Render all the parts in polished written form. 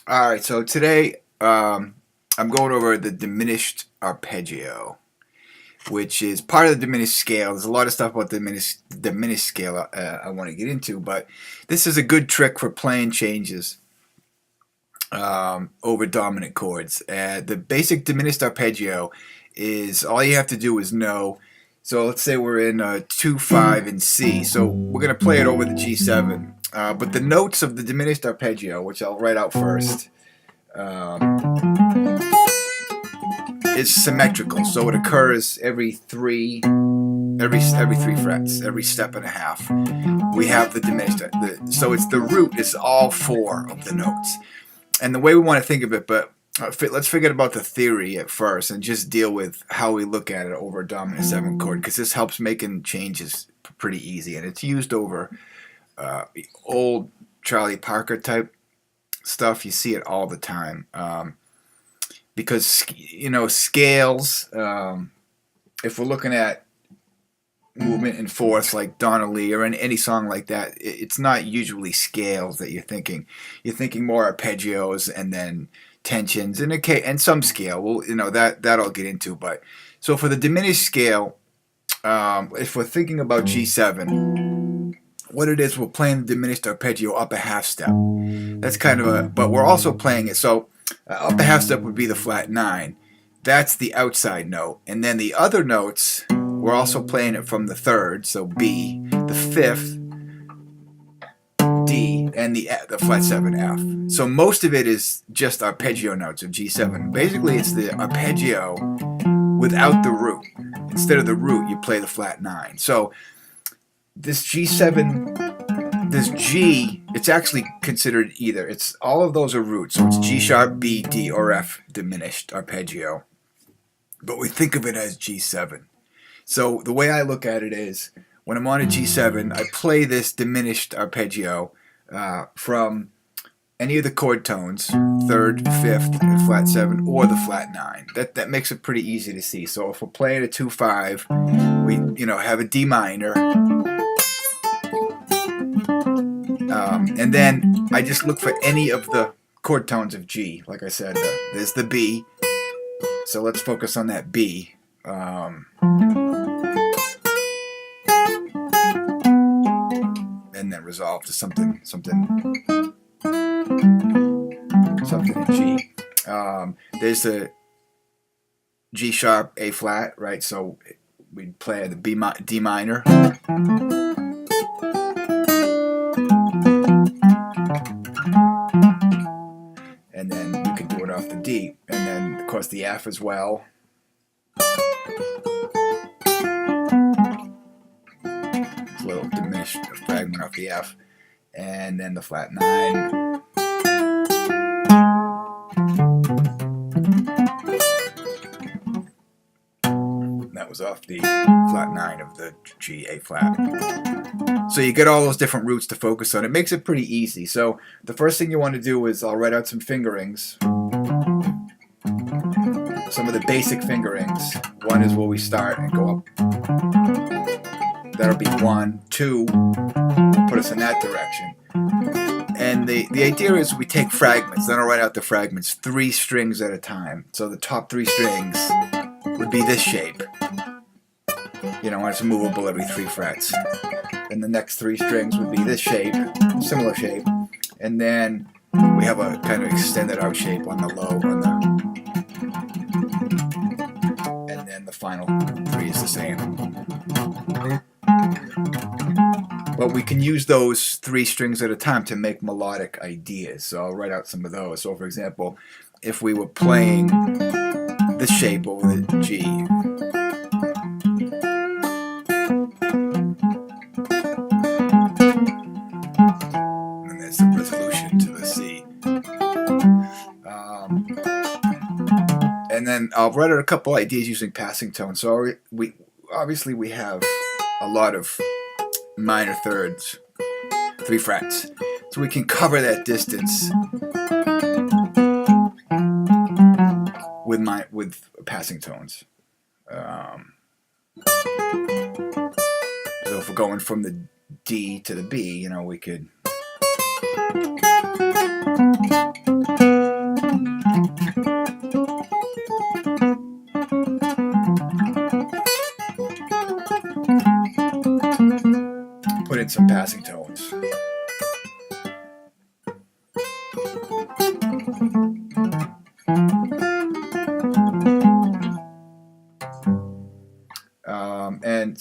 Alright, so today I'm going over the diminished arpeggio, which is part of the diminished scale. There's a lot of stuff about the diminished scale I want to get into, but this is a good trick for playing changes over dominant chords. The basic diminished arpeggio is all you have to do is know. So let's say we're in 2, 5, and C. So we're going to play it over the G7. But the notes of the diminished arpeggio, which I'll write out first, is symmetrical. So it occurs every three frets, every step and a half. We have the diminished. So it's the root is all 4 of the notes. And the way we want to think of it, but let's forget about the theory at first and just deal with how we look at it over a dominant 7 chord, because this helps making changes pretty easy, and it's used over old Charlie Parker type stuff. You see it all the time because, you know, scales, if we're looking at movement and fourths like Donna Lee or in any song like that, it's not usually scales that you're thinking. You're thinking more arpeggios and then tensions and some scale. Well, you know, that I'll get into. But so for the diminished scale, if we're thinking about G7, what it is, we're playing the diminished arpeggio up a half step. That's kind of but we're also playing it. So up a half step would be the flat 9. That's the outside note. And then the other notes, we're also playing it from the 3rd, so B, the 5th, D, and the flat 7 F. So most of it is just arpeggio notes of G7. Basically, it's the arpeggio without the root. Instead of the root, you play the flat 9. So this G7, this G, it's actually considered either. It's all of those are roots. So it's G sharp, B, D, or F diminished arpeggio. But we think of it as G7. So the way I look at it is, when I'm on a G7, I play this diminished arpeggio from any of the chord tones, 3rd, 5th, and flat 7, or the flat 9. That makes it pretty easy to see. So if we're playing a 2-5, we have a D minor, and then I just look for any of the chord tones of G. Like I said, there's the B. So let's focus on that B. And then resolve to something in G. There's the G sharp, A flat, right? So we'd play the D minor. And then we could do it off the D. And then, of course, the F as well. It's a little diminished, a fragment off the F. And then the flat 9. That was off the flat 9 of the G, A flat. So you get all those different roots to focus on. It makes it pretty easy. So the first thing you want to do is I'll write out some fingerings. Some of the basic fingerings. 1 is where we start and go up. That'll be 1, 2, put us in that direction. And the idea is we take fragments, then I'll write out the fragments, 3 strings at a time. So the top 3 strings would be this shape. You know, it's movable every 3 frets. And the next 3 strings would be this shape, similar shape. And then we have a kind of extended out shape on the low, and then the final 3 is the same. But we can use those 3 strings at a time to make melodic ideas. So I'll write out some of those. So for example, if we were playing this shape over the G, and then I'll write out a couple ideas using passing tones. So we obviously we have a lot of minor thirds, 3 frets, so we can cover that distance with passing tones. So if we're going from the D to the B, you know, we could put in some passing tones. And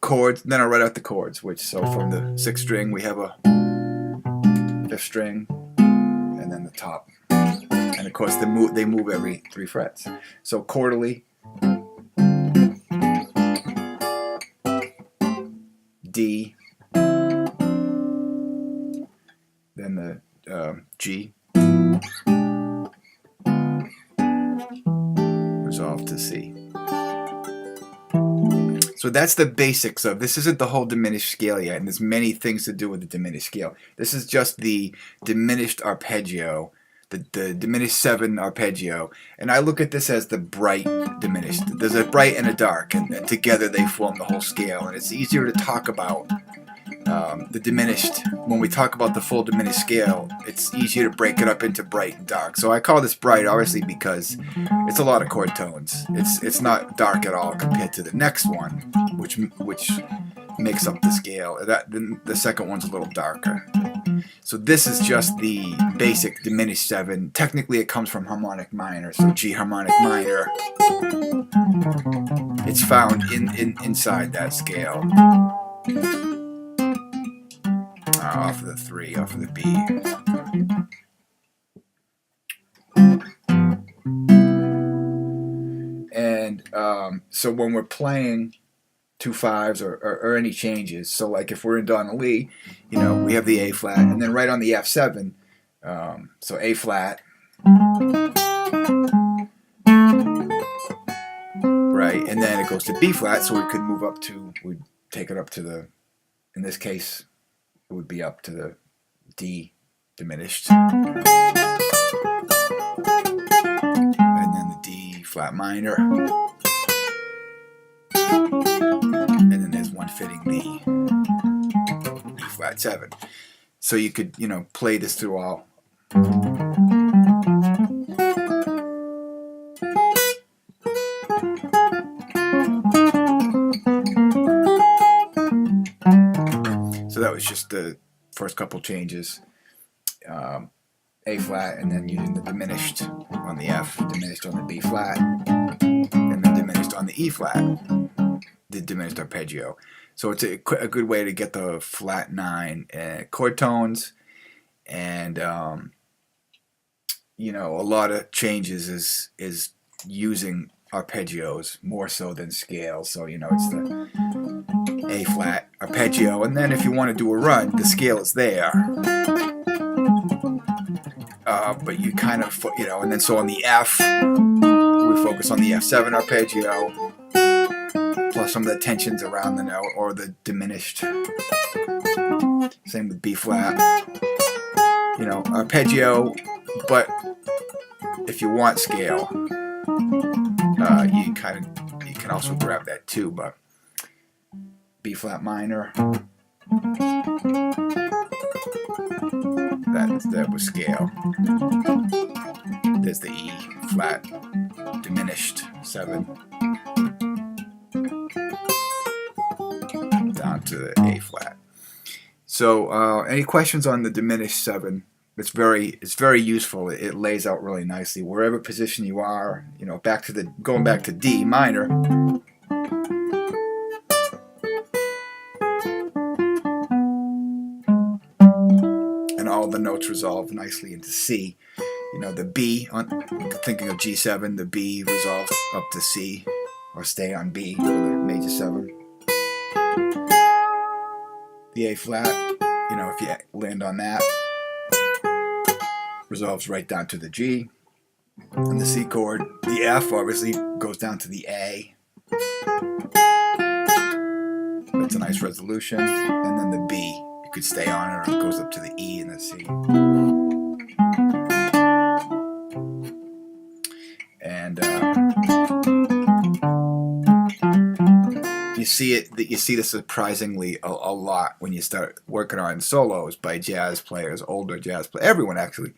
chords, then I'll write out the chords, which, so from the 6th string we have a 5th string, and then the top. And of course they move every 3 frets. So chordally, D, then the G, resolve to C. So that's the basics of this. Isn't the whole diminished scale yet, and there's many things to do with the diminished scale. This is just the diminished arpeggio, the diminished 7 arpeggio, and I look at this as the bright diminished. There's a bright and a dark, and together they form the whole scale, and it's easier to talk about the diminished. When we talk about the full diminished scale, it's easier to break it up into bright and dark. So I call this bright, obviously, because it's a lot of chord tones. It's not dark at all compared to the next one, which makes up the scale. The second one's a little darker. So this is just the basic diminished 7. Technically, it comes from harmonic minor, so G harmonic minor. It's found inside that scale. Off of the 3, off of the B. And so when we're playing 2 5s or any changes, so like if we're in Donnelly, you know, we have the A flat, and then right on the F7, so A flat, right, and then it goes to B flat, so we could move up to, we'd take it up to the, in this case, it would be up to the D diminished, and then the D flat minor, and then there's one fitting the E flat 7. So you could, you know, play this through all. So that was just the first couple changes. A flat, and then using the diminished on the F, diminished on the B flat, and then diminished on the E flat, the diminished arpeggio. So it's a good way to get the flat 9 chord tones, and you know, a lot of changes is using arpeggios more so than scales. So, you know, it's the A flat arpeggio, and then if you want to do a run, the scale is there, but you kind of, you know, and then so on the F, we focus on the F7 arpeggio, plus some of the tensions around the note, or the diminished. Same with B flat, you know, arpeggio, but if you want scale, you can also grab that too, but B flat minor, that was scale. There's the E flat diminished 7 down to the A flat. So any questions on the diminished 7? It's very useful. It lays out really nicely wherever position you are. You know, going back to D minor. And all the notes resolve nicely into C. You know, the B, thinking of G7, the B resolves up to C, or stay on B for the major 7. The A flat, you know, if you land on that, resolves right down to the G. and the C chord. The F obviously goes down to the A. That's a nice resolution. And then the B, you could stay on it, or it goes up to the E and the C. And you see this surprisingly a lot when you start working on solos by jazz players, older jazz players, everyone actually.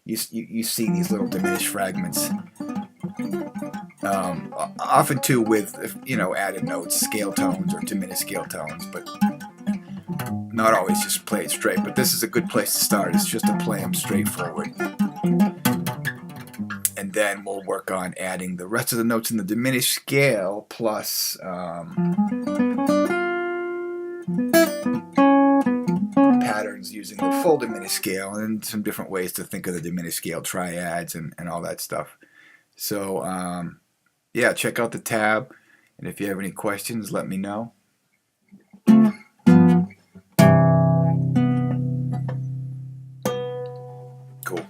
You see these little diminished fragments. Often too with added notes, scale tones or diminished scale tones, but not always just play it straight. But this is a good place to start. It's just to play them straightforward, and then we'll work on adding the rest of the notes in the diminished scale plus patterns using the full diminished scale, and some different ways to think of the diminished scale triads and all that stuff. So yeah, check out the tab, and if you have any questions, let me know. Cool.